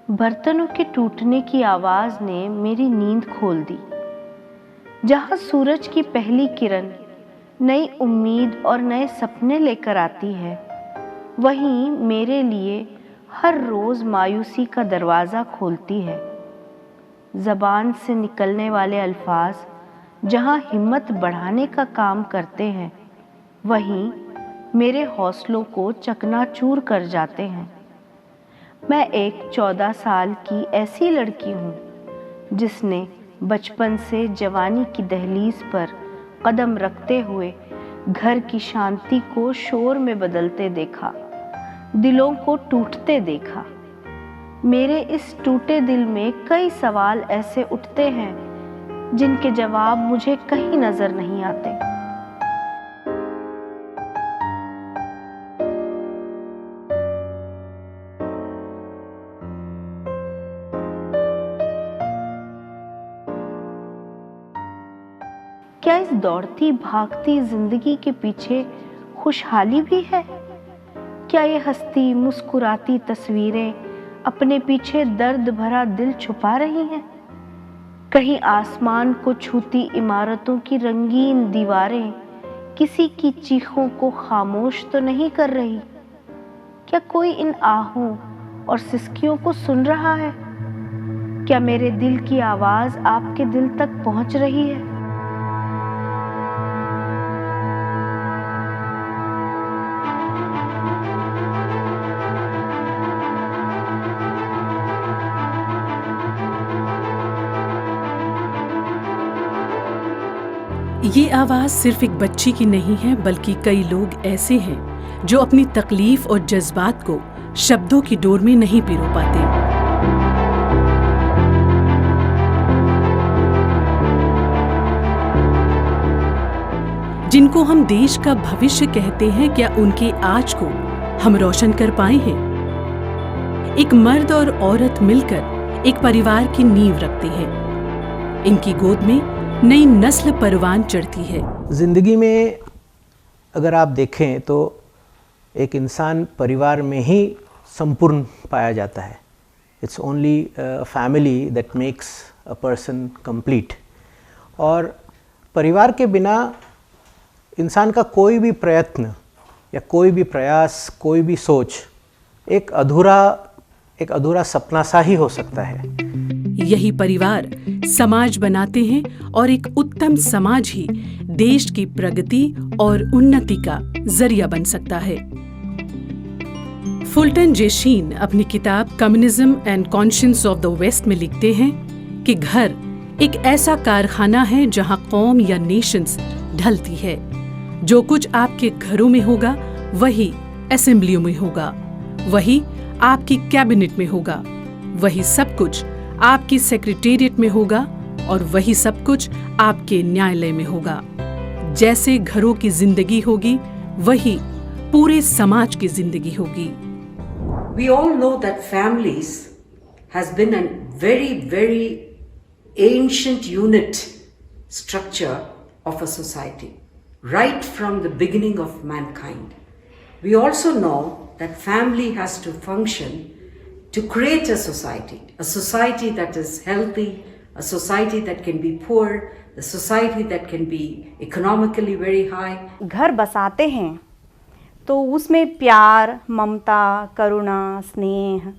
बर्तनों के टूटने की आवाज ने मेरी नींद खोल दी। जहां सूरज की पहली किरण नई उम्मीद और नए सपने लेकर आती है, वहीं मेरे लिए हर रोज मायूसी का दरवाजा खोलती है। जबान से निकलने वाले अल्फाज जहां हिम्मत बढ़ाने का काम करते हैं, वहीं मेरे हौसलों को चकनाचूर कर जाते हैं। मैं एक 14 साल की ऐसी लड़की हूँ जिसने बचपन से जवानी की दहलीज पर कदम रखते हुए घर की शांति को शोर में बदलते देखा, दिलों को टूटते देखा। मेरे इस टूटे दिल में कई सवाल ऐसे उठते हैं जिनके जवाब मुझे कहीं नजर नहीं आते। क्या इस दौड़ती भागती जिंदगी के पीछे खुशहाली भी है? क्या ये हंसती मुस्कुराती तस्वीरें अपने पीछे दर्द भरा दिल छुपा रही हैं? कहीं आसमान को छूती इमारतों की रंगीन दीवारें किसी की चीखों को खामोश तो नहीं कर रही? क्या कोई इन आहों और सिसकियों को सुन रहा है? क्या मेरे दिल की आवाज आपके दिल तक पहुंच रही है? ये आवाज़ सिर्फ एक बच्ची की नहीं है, बल्कि कई लोग ऐसे हैं जो अपनी तकलीफ और जज्बात को शब्दों की डोर में नहीं पिरो पाते। जिनको हम देश का भविष्य कहते हैं, क्या उनके आज को हम रोशन कर पाए हैं? एक मर्द और औरत मिलकर एक परिवार की नींव रखते हैं। इनकी गोद में नई नस्ल परवान चढ़ती है। ज़िंदगी में अगर आप देखें तो एक इंसान परिवार में ही संपूर्ण पाया जाता है। It's only family that makes a person complete. और परिवार के बिना इंसान का कोई भी प्रयत्न या कोई भी प्रयास, कोई भी सोच एक अधूरा सपना सा ही हो सकता है। यही परिवार समाज बनाते हैं और एक उत्तम समाज ही देश की प्रगति और उन्नति का जरिया बन सकता है। फुल्टन जेशीन अपनी किताब communism and conscience of the west में लिखते हैं कि घर एक ऐसा कारखाना है जहां कौम या नेशंस ढलती है। जो कुछ आपके घरों में होगा वही असेंबलियों में होगा, वही आपकी कैबिनेट में होगा, वही सब कुछ आपकी सेक्रेटेरिएट में होगा और वही सब कुछ आपके न्यायालय में होगा। जैसे घरों की जिंदगी होगी वही पूरे समाज की जिंदगी होगी। We all know that families has been a very, very ancient unit structure of a society, right from the beginning of mankind. We also know that family has to function to create a society that is healthy, a society that can be poor, a society that can be economically very high. घर बसाते हैं तो उसमें प्यार, ममता, करुणा, स्नेह,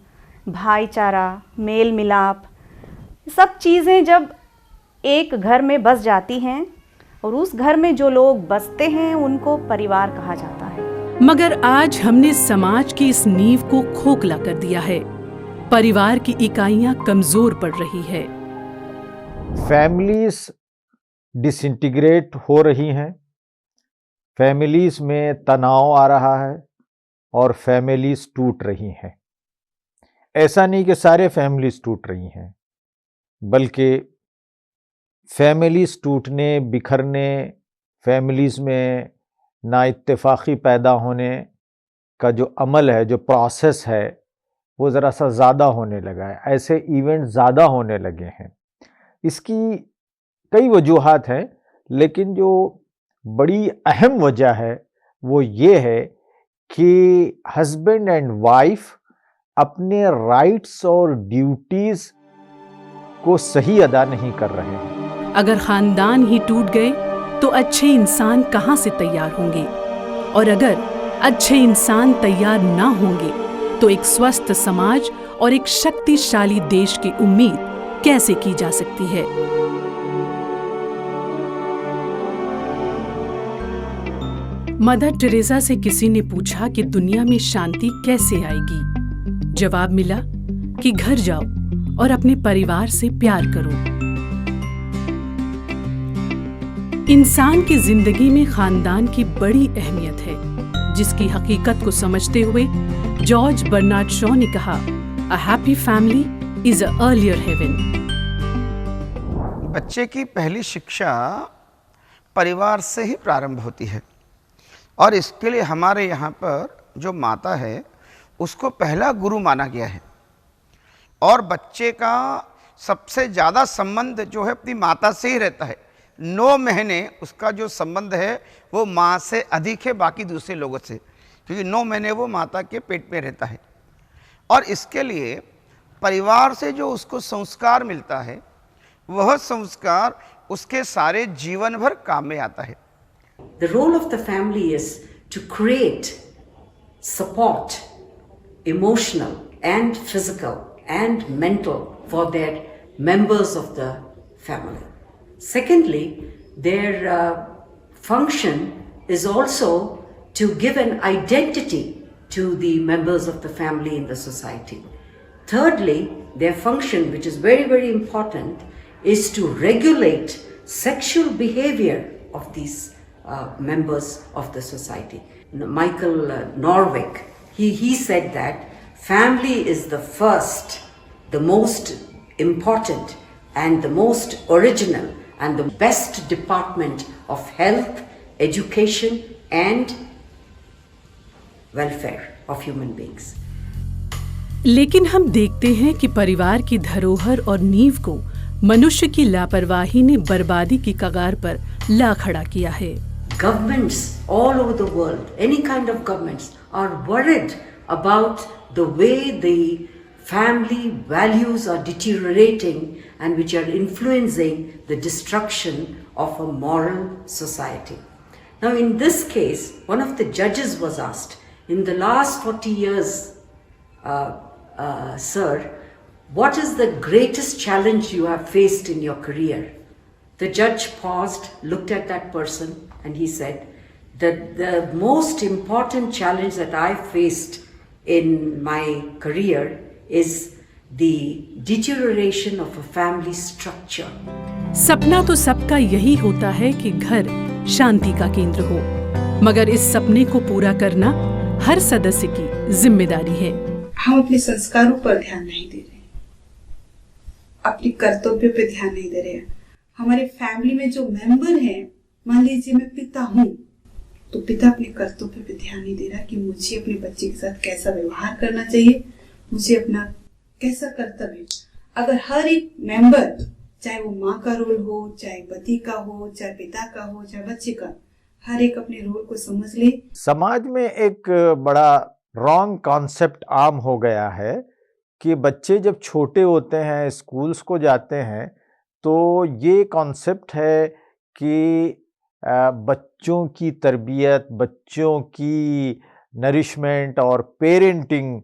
भाईचारा, mail मिलाप, सब चीज़ें जब एक घर में बस जाती हैं और उस घर में जो लोग बसते हैं उनको परिवार कहा जाता है। मगर आज हमने समाज की इस नींव को खोखला कर दिया है। परिवार की इकाइयां कमजोर पड़ रही है। फैमिलीज डिसइंटीग्रेट हो रही हैं, फैमिलीज में तनाव आ रहा है और फैमिलीज टूट रही हैं। ऐसा नहीं कि सारे फैमिलीज टूट रही हैं, बल्कि फैमिलीज टूटने, बिखरने, फैमिलीज में नाइत्तेफाकी पैदा होने का जो अमल है, जो प्रोसेस है, वो ज़रा सा ज़्यादा होने लगा है। ऐसे इवेंट ज़्यादा होने लगे हैं। इसकी कई वजूहात हैं, लेकिन जो बड़ी अहम वजह है वो ये है कि हस्बैंड एंड वाइफ अपने राइट्स और ड्यूटीज को सही अदा नहीं कर रहे हैं। अगर खानदान ही टूट गए तो अच्छे इंसान कहाँ से तैयार होंगे? और अगर अच्छे इंसान तैयार ना होंगे तो एक स्वस्थ समाज और एक शक्तिशाली देश की उम्मीद कैसे की जा सकती है? मदर टेरेसा से किसी ने पूछा कि दुनिया में शांति कैसे आएगी? जवाब मिला कि घर जाओ और अपने परिवार से प्यार करो। इंसान की जिंदगी में खानदान की बड़ी अहमियत है, जिसकी हकीकत को समझते हुए जॉर्ज बर्नार्ड शॉ ने कहा, "A happy family is an earlier heaven." बच्चे की पहली शिक्षा परिवार से ही प्रारंभ होती है और इसके लिए हमारे यहाँ पर जो माता है उसको पहला गुरु माना गया है और बच्चे का सबसे ज़्यादा संबंध जो है अपनी माता से ही रहता है। 9 महीने उसका जो संबंध है वो माँ से अधिक है बाकी दूसरे लोगों से, क्योंकि 9 महीने वो माता के पेट में रहता है। और इसके लिए परिवार से जो उसको संस्कार मिलता है वह संस्कार उसके सारे जीवन भर काम में आता है। The role of the family is to create support, emotional and physical and mental, for their members of the family. Secondly, their function is also to give an identity to the members of the family in the society. Thirdly, their function, which is very, very important, is to regulate sexual behavior of these members of the society. Michael Norwick, he said that family is the first, the most important and the most original and the best department of health, education and welfare of human beings. लेकिन हम देखते हैं कि परिवार की धरोहर और नींव को मनुष्य की लापरवाही ने बर्बादी की कगार पर ला खड़ा किया है। Governments all over the world, any kind of governments, are worried about the way the family values are deteriorating and which are influencing the destruction of a moral society. Now, in this case, one of the judges was asked, in the last 40 years, sir, what is the greatest challenge you have faced in your career? The judge paused, looked at that person, and he said that the most important challenge that I faced in my career is the deterioration of a family structure. सपना तो सबका यही होता है कि घर शांति का केंद्र हो, मगर इस सपने को पूरा करना हर सदस्य की जिम्मेदारी है। हम अपने संस्कारों पर ध्यान नहीं दे रहे, अपने कर्तव्यों पे ध्यान नहीं दे रहे। हमारे फैमिली में जो मेंबर हैं, मान लीजिए मैं पिता हूँ, तो पिता अपने कर्तव्य पे ध्यान नहीं दे रहा कि मुझे अपने बच्चे के साथ कैसा व्यवहार करना चाहिए, मुझे अपना कैसा कर्तव्य। अगर हर एक मेंबर, चाहे वो माँ का रोल हो, चाहे पति का हो, चाहे पिता का हो, चाहे बच्चे का, हर एक अपने रोल को समझ ले। समाज में एक बड़ा रॉन्ग कॉन्सेप्ट आम हो गया है कि बच्चे जब छोटे होते हैं, स्कूल्स को जाते हैं, तो ये कॉन्सेप्ट है कि बच्चों की तरबियत, बच्चों की नरिशमेंट और पेरेंटिंग,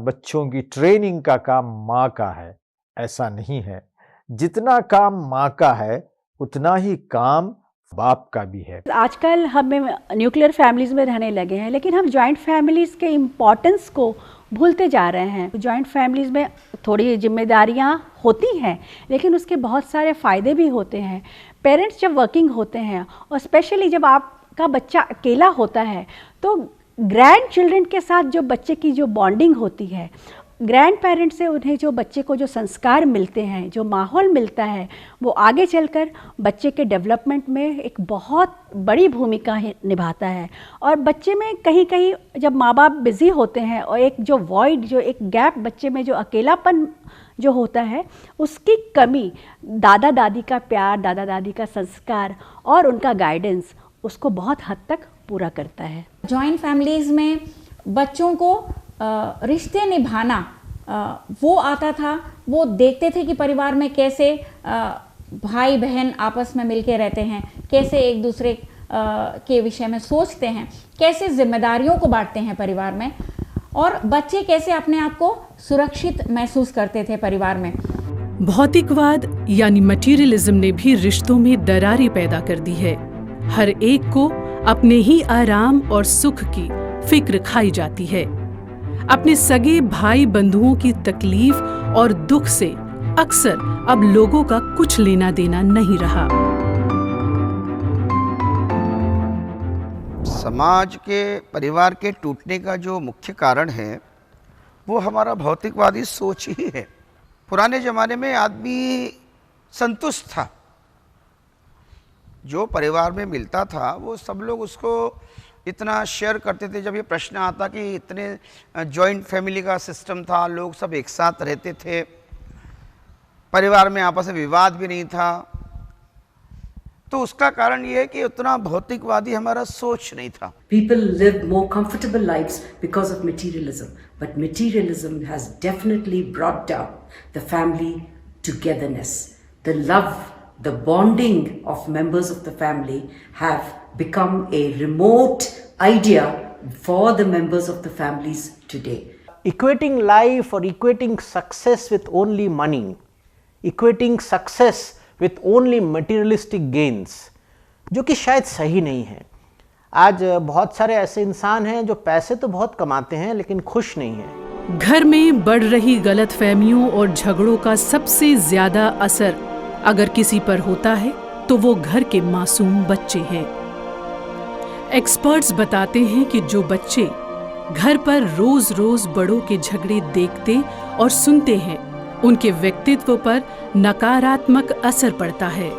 बच्चों की ट्रेनिंग का काम माँ का है। ऐसा नहीं है। जितना काम माँ का है उतना ही काम बाप का भी है। आजकल हम न्यूक्लियर फैमिलीज में रहने लगे हैं, लेकिन हम जॉइंट फैमिलीज के इम्पोर्टेंस को भूलते जा रहे हैं। जॉइंट फैमिलीज में थोड़ी जिम्मेदारियां होती हैं, लेकिन उसके बहुत सारे फ़ायदे भी होते हैं। पेरेंट्स जब वर्किंग होते हैं और स्पेशली जब आपका बच्चा अकेला होता है, तो ग्रैंड चिल्ड्रन के साथ जो बच्चे की जो बॉन्डिंग होती है, ग्रैंड पेरेंट्स से उन्हें जो बच्चे को जो संस्कार मिलते हैं, जो माहौल मिलता है, वो आगे चलकर बच्चे के डेवलपमेंट में एक बहुत बड़ी भूमिका निभाता है। और बच्चे में कहीं कहीं जब माँ बाप बिज़ी होते हैं और एक जो वॉइड, जो एक गैप बच्चे में, जो अकेलापन जो होता है, उसकी कमी दादा दादी का प्यार, दादा दादी का संस्कार और उनका गाइडेंस उसको बहुत हद तक पूरा करता है। जॉइंट फैमिलीज़ में बच्चों को रिश्ते निभाना वो आता था। वो देखते थे कि परिवार में कैसे भाई बहन आपस में मिलके रहते हैं, कैसे एक दूसरे के विषय में सोचते हैं, कैसे जिम्मेदारियों को बांटते हैं परिवार में, और बच्चे कैसे अपने आप को सुरक्षित महसूस करते थे परिवार में। भौतिकवाद यानी मटीरियलिज्म ने भी रिश्तों में दरारें पैदा कर दी है। हर एक को अपने ही आराम और सुख की फिक्र खाई जाती है। अपने सगे भाई बंधुओं की तकलीफ और दुख से अक्सर अब लोगों का कुछ लेना देना नहीं रहा। समाज के, परिवार के टूटने का जो मुख्य कारण है वो हमारा भौतिकवादी सोच ही है। पुराने ज़माने में आदमी संतुष्ट था, जो परिवार में मिलता था वो सब लोग उसको इतना शेयर करते थे। जब ये प्रश्न आता कि इतने जॉइंट फैमिली का सिस्टम था, लोग सब एक साथ रहते थे, परिवार में आपस में विवाद भी नहीं था, तो उसका कारण ये है कि उतना भौतिकवादी हमारा सोच नहीं था। People live more comfortable lives because of materialism, but materialism has definitely brought down the family togetherness. The love, the bonding of members of the family have become a remote idea for the members of the families today. Equating life or equating success with only money, equating success with only materialistic gains, जो कि शायद सही नहीं है। आज बहुत सारे ऐसे इंसान हैं जो पैसे तो बहुत कमाते हैं लेकिन खुश नहीं हैं। घर में बढ़ रही गलतफहमियों और झगड़ों का सबसे ज्यादा असर अगर किसी पर होता है तो वो घर के मासूम बच्चे हैं। एक्सपर्ट्स बताते हैं कि जो बच्चे घर पर रोज रोज बड़ों के झगड़े देखते और सुनते हैं, उनके व्यक्तित्व पर नकारात्मक असर पड़ता है।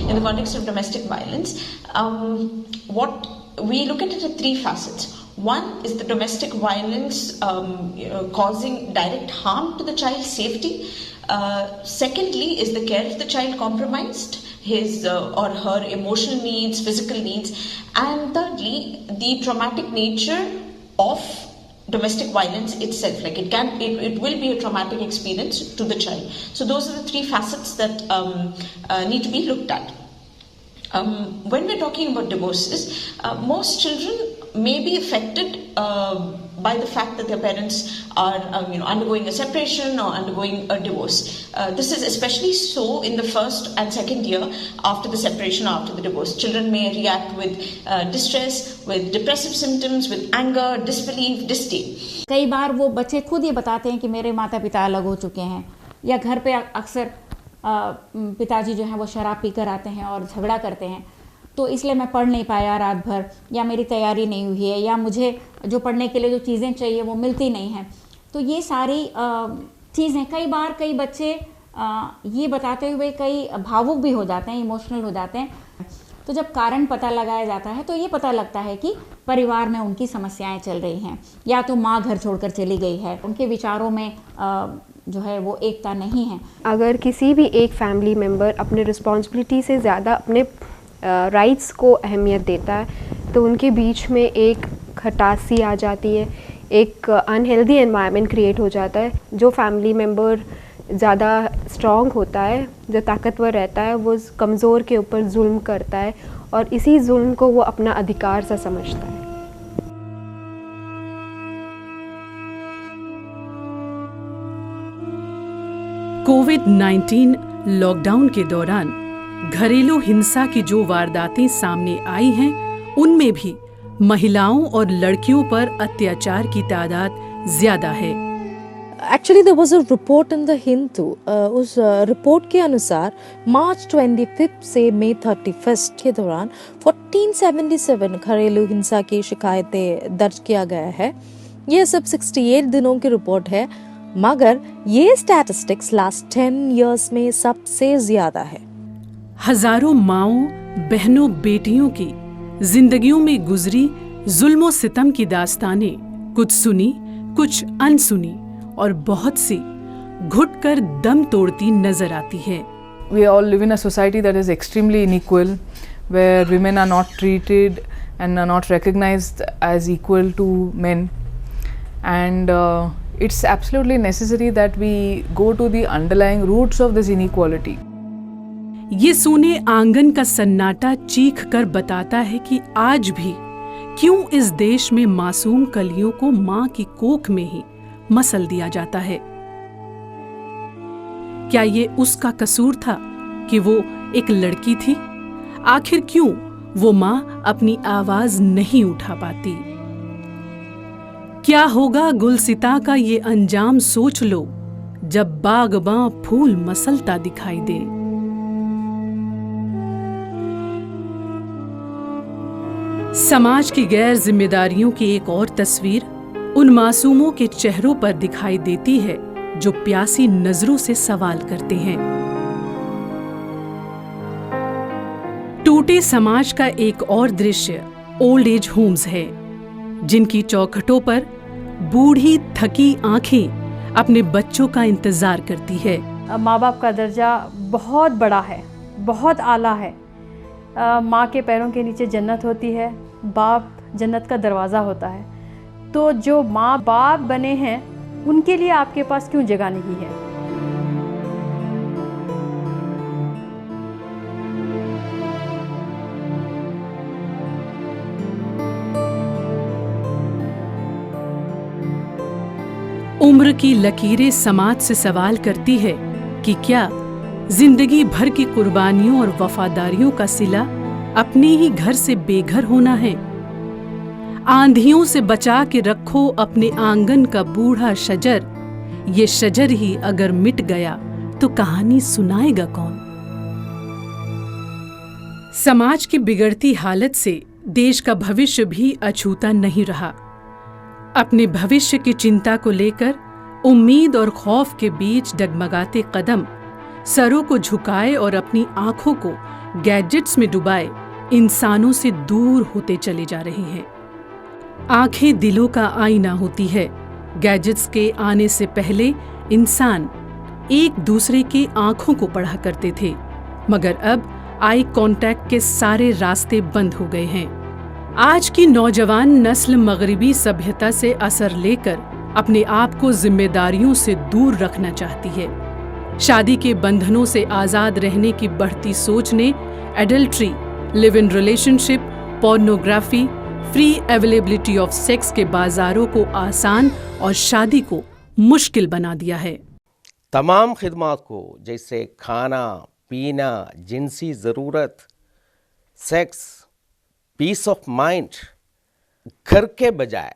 In the context of domestic violence, what we look at it at three facets. One is the domestic violence causing direct harm to the child's safety. Secondly is the care of the child compromised, his or her emotional needs, physical needs, and thirdly the traumatic nature of domestic violence itself. Like it will be a traumatic experience to the child. So those are the three facets that need to be looked at. When we're talking about divorces, most children may be affected by the fact that their parents are undergoing a separation or undergoing a divorce. This is especially so in the first and second year after the separation or after the divorce. Children may react with distress, with depressive symptoms, with anger, disbelief, disdain. कई बार वो बच्चे खुद ये बताते हैं कि मेरे माता पिता अलग हो चुके हैं, या घर पे अक्सर पिताजी जो हैं वो शराब पीकर आते हैं और झगड़ा करते हैं, तो इसलिए मैं पढ़ नहीं पाया रात भर, या मेरी तैयारी नहीं हुई है, या मुझे जो पढ़ने के लिए जो चीज़ें चाहिए वो मिलती नहीं हैं। तो ये सारी चीज़ें कई बार कई बच्चे ये बताते हुए कई भावुक भी हो जाते हैं, इमोशनल हो जाते हैं। तो जब कारण पता लगाया जाता है तो ये पता लगता है कि परिवार में उनकी समस्याएं चल रही हैं, या तो माँ घर छोड़कर चली गई है, उनके विचारों में जो है वो एकता नहीं है। अगर किसी भी एक फैमिली मेम्बर अपने रिस्पॉन्सिबिलिटी से ज़्यादा अपने राइट्स को अहमियत देता है तो उनके बीच में एक खटास सी आ जाती है, एक अनहेल्दी एनवायरनमेंट क्रिएट हो जाता है। जो फैमिली मेम्बर ज़्यादा स्ट्रॉन्ग होता है, जो ताकतवर रहता है, वो कमज़ोर के ऊपर जुल्म करता है और इसी जुल्म को वो अपना अधिकार सा समझता है। कोविड-19 लॉकडाउन के दौरान घरेलू हिंसा की जो वारदातें सामने आई हैं, उनमें भी महिलाओं और लड़कियों पर अत्याचार की तादाद ज्यादा है। Actually, there was a report in the Hindu. उस रिपोर्ट के अनुसार मार्च 25 से मई 31 के दौरान 1477 घरेलू हिंसा की शिकायतें दर्ज किया गया है। ये सब 68 दिनों की रिपोर्ट है, मगर ये स्टैटिस्टिक्स लास्ट 10 इयर्स में सबसे ज्यादा है। हजारों माओं, बहनों, बेटियों की जिंदगियों में गुजरी जुल्मों सितम की दास्तानें कुछ सुनी, कुछ अनसुनी और बहुत सी घुटकर दम तोड़ती नजर आती है। We all live in a society that is extremely unequal, where women are not treated and are not recognized as equal to men. And it's absolutely necessary that we go to the underlying roots of this inequality. ये सोने आंगन का सन्नाटा चीख कर बताता है कि आज भी क्यों इस देश में मासूम कलियों को मां की कोख में ही मसल दिया जाता है। क्या ये उसका कसूर था कि वो एक लड़की थी? आखिर क्यों वो मां अपनी आवाज नहीं उठा पाती? क्या होगा गुलसिता का ये अंजाम सोच लो, जब बागबां फूल मसलता दिखाई दे। समाज की गैर जिम्मेदारियों की एक और तस्वीर उन मासूमों के चेहरों पर दिखाई देती है जो प्यासी नजरों से सवाल करते हैं। टूटे समाज का एक और दृश्य ओल्ड एज होम्स है, जिनकी चौखटों पर बूढ़ी थकी आंखें अपने बच्चों का इंतजार करती है। माँ बाप का दर्जा बहुत बड़ा है, बहुत आला है। माँ के पैरों के नीचे जन्नत होती है, बाप जन्नत का दरवाज़ा होता है। तो जो माँ बाप बने हैं उनके लिए आपके पास क्यों जगह नहीं है? उम्र की लकीरें समाज से सवाल करती है कि क्या जिंदगी भर की कुर्बानियों और वफादारियों का सिला अपने ही घर से बेघर होना है? आंधियों से बचा के रखो अपने आंगन का बूढ़ा शजर, ये शजर ही अगर मिट गया तो कहानी सुनाएगा कौन? समाज की बिगड़ती हालत से देश का भविष्य भी अछूता नहीं रहा। अपने भविष्य की चिंता को लेकर उम्मीद और खौफ के बीच डगमगाते कदम सरों को झुकाए और अपनी आंखों को गैजेट्स में डुबाए इंसानों से दूर होते चले जा रहे हैं। आंखें दिलों का आईना होती है। गैजेट्स के आने से पहले इंसान एक दूसरे की आंखों को पढ़ा करते थे, मगर अब आई कांटेक्ट के सारे रास्ते बंद हो गए हैं। आज की नौजवान नस्ल मगरिबी सभ्यता से असर लेकर अपने आप को जिम्मेदारियों से दूर रखना चाहती है। शादी के बंधनों से आजाद रहने की बढ़ती सोच ने adultery, live in relationship, pornography, free availability of sex के बाजारों को आसान और शादी को मुश्किल बना दिया है। तमाम खिदमात को जैसे खाना, पीना, जिनसी ज़रूरत, सेक्स, पीस ऑफ माइंड घर के बजाय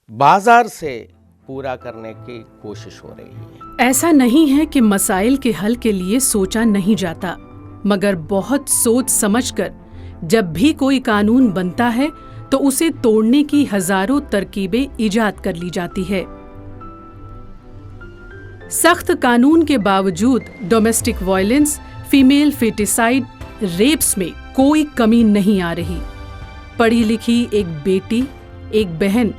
बाजार से पूरा करने की कोशिश हो रही है। ऐसा नहीं है कि मसाइल के हल के लिए सोचा नहीं जाता, मगर बहुत सोच समझकर जब भी कोई कानून बनता है तो उसे तोड़ने की हजारों तरकीबें इजाद कर ली जाती है। सख्त कानून के बावजूद domestic violence, female foeticide, rapes में कोई कमी नहीं आ रही। पढ़ी लिखी एक बेटी, एक बहन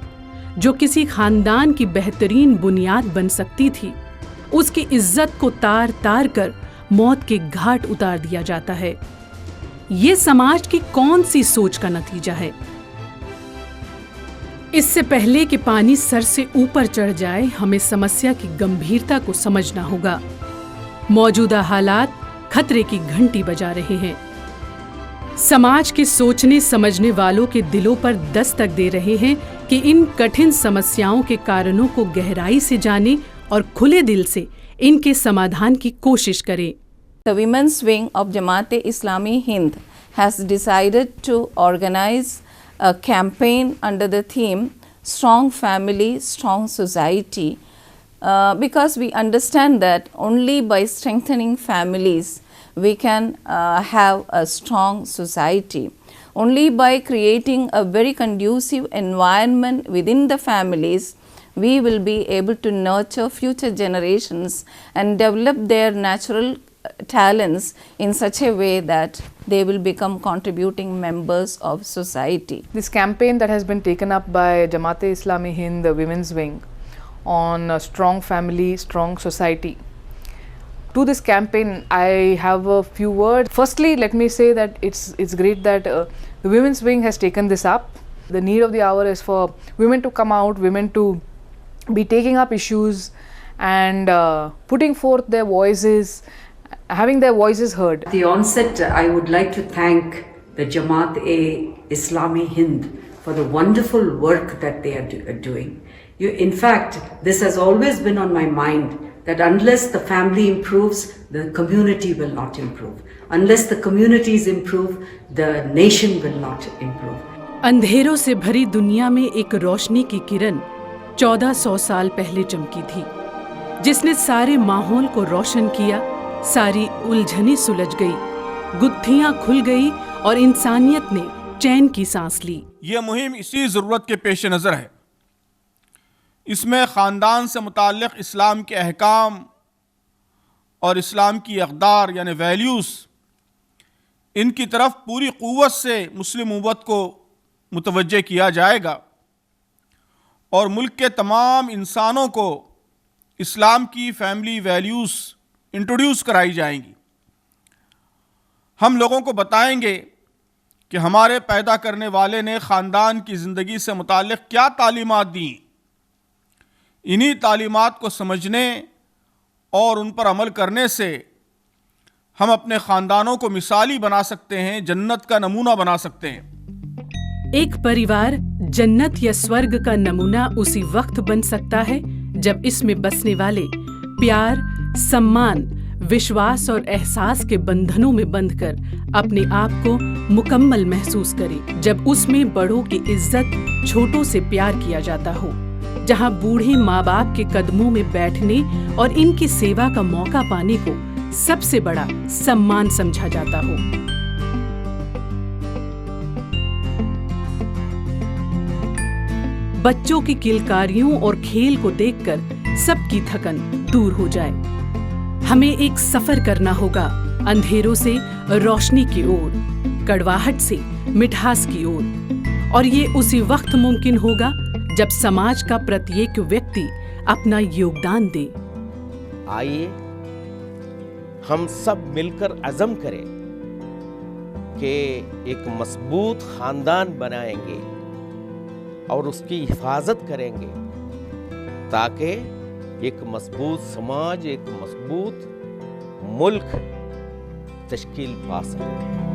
जो किसी खानदान की बेहतरीन बुनियाद बन सकती थी, उसकी इज्जत को तार तार कर मौत के घाट उतार दिया जाता है। ये समाज की कौन सी सोच का नतीजा है? इससे पहले कि पानी सर से ऊपर चढ़ जाए, हमें समस्या की गंभीरता को समझना होगा। मौजूदा हालात खतरे की घंटी बजा रहे हैं। समाज के सोचने समझने वालों के दिलों पर दस्तक दे रहे हैं कि इन कठिन समस्याओं के कारणों को गहराई से जानें और खुले दिल से इनके समाधान की कोशिश करें। The women's wing of Jamaat-e-Islami Hind has decided to organize a campaign under the theme Strong Family, Strong Society, because we understand that only by strengthening families we can have a strong society. Only by creating a very conducive environment within the families we will be able to nurture future generations and develop their natural talents in such a way that they will become contributing members of society. This campaign that has been taken up by Jamaat-e-Islami Hind, the women's wing, on a strong family, strong society, to this campaign, I have a few words. Firstly, let me say that it's great that the women's wing has taken this up. The need of the hour is for women to come out, women to be taking up issues and putting forth their voices, having their voices heard. At the onset, I would like to thank the Jamaat-e-Islami Hind for the wonderful work that they are doing. In fact, this has always been on my mind, that unless the family improves, the community will not improve. Unless the communities improve, the nation will not improve. अंधेरों से भरी दुनिया में एक रोशनी की किरण 1400 साल पहले चमकी थी, जिसने सारे माहौल को रोशन किया। सारी उलझनें सुलझ गई, गुत्थियां खुल गई और इंसानियत ने चैन की सांस ली। ये मुहिम इसी ज़रूरत के पेश नज़र है। इसमें ख़ानदान से मुताल्लिक़ इस्लाम के अहकाम और इस्लाम की अक़दार यानी वैल्यूज़, इनकी तरफ पूरी क़ुव्वत से मुस्लिम उम्मत को मुतवज्जे किया जाएगा और मुल्क के तमाम इंसानों को इस्लाम की फैमिली वैल्यूज़ इंट्रोड्यूस कराई जाएंगी। हम लोगों को बताएंगे कि हमारे पैदा करने वाले ने ख़ानदान की ज़िंदगी से मुताल्लिक़ क्या तालीमात दी। इन्हीं तालीमात को समझने और उन पर अमल करने से हम अपने ख़ानदानों को मिसाली बना सकते हैं, जन्नत का नमूना बना सकते हैं। एक परिवार जन्नत या स्वर्ग का नमूना उसी वक्त बन सकता है जब इसमें बसने वाले प्यार, सम्मान, विश्वास और एहसास के बंधनों में बंधकर अपने आप को मुकम्मल महसूस करे। जब उसमें बड़ों की इज्जत, छोटों से प्यार किया जाता हो, जहां बूढ़े माँ बाप के कदमों में बैठने और इनकी सेवा का मौका पाने को सबसे बड़ा सम्मान समझा जाता हो। बच्चों की किलकारियों और खेल को देखकर सबकी थकन दूर हो जाए। हमें एक सफर करना होगा, अंधेरों से रोशनी की ओर, कड़वाहट से मिठास की ओर, और ये उसी वक्त मुमकिन होगा जब समाज का प्रत्येक व्यक्ति अपना योगदान दे। आइए हम सब मिलकर अज़म करें कि एक मजबूत खानदान बनाएंगे और उसकी हिफाजत करेंगे ताकि एक मजबूत समाज, एक मजबूत मुल्क तश्कील पा सके।